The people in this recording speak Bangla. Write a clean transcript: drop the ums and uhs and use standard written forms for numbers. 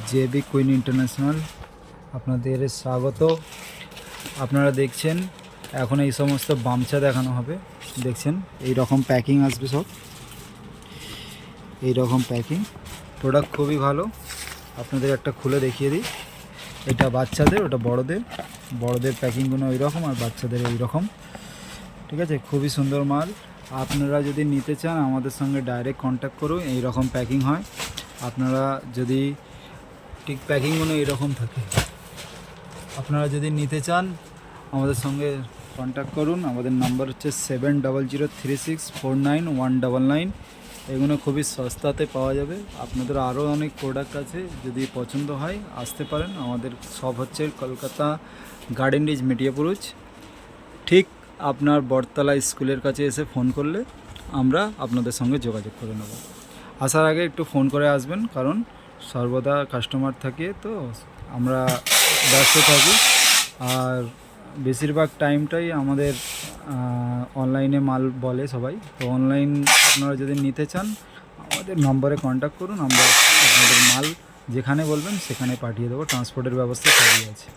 জেবি কুইন ইন্টারন্যাশনাল আপনাদের স্বাগত। আপনারা দেখছেন এখন এই সমস্ত বামচা দেখানো হবে। দেখছেন এই রকম প্যাকিং আসবে, সব এই রকম প্যাকিং। প্রোডাক্ট খুবই ভালো। আপনাদের একটা খুলে দেখিয়ে দিই। এটা বাচ্চাদের, ওটা বড়দের প্যাকিংগুলো ওই রকম, আর বাচ্চাদের এই রকম। ঠিক আছে, খুবই সুন্দর মাল। আপনারা যদি নিতে চান আমাদের সঙ্গে ডাইরেক্ট কন্ট্যাক্ট করুন। এই রকম প্যাকিং হয়। আপনারা যদি ঠিক প্যাকিংগুলো এরকম থাকে, আপনারা যদি নিতে চান আমাদের সঙ্গে কন্ট্যাক্ট করুন। আমাদের নাম্বার হচ্ছে 7003649199। এগুলো খুবই সস্তাতে পাওয়া যাবে। আপনাদের আরও অনেক প্রোডাক্ট আছে, যদি পছন্দ হয় আসতে পারেন। আমাদের সব হচ্ছে কলকাতা গার্ডেন রিচ মেটিয়াপুরুজ, ঠিক আপনার বটতলা স্কুলের কাছে এসে ফোন করলে আমরা আপনাদের সঙ্গে যোগাযোগ করে নেব। আসার আগে একটু ফোন করে আসবেন, কারণ সর্বদা কাস্টমার থাকে, তো আমরা ব্যস্ত থাকি। আর বেশিরভাগ টাইমটাই আমাদের অনলাইনে মাল বলে সবাই। তো অনলাইন আপনারা যদি নিতে চান আমাদের নম্বরে কন্ট্যাক্ট করুন। আমরা আপনাদের মাল যেখানে বলবেন সেখানে পাঠিয়ে দেবো। ট্রান্সপোর্টের ব্যবস্থা সবই আছে।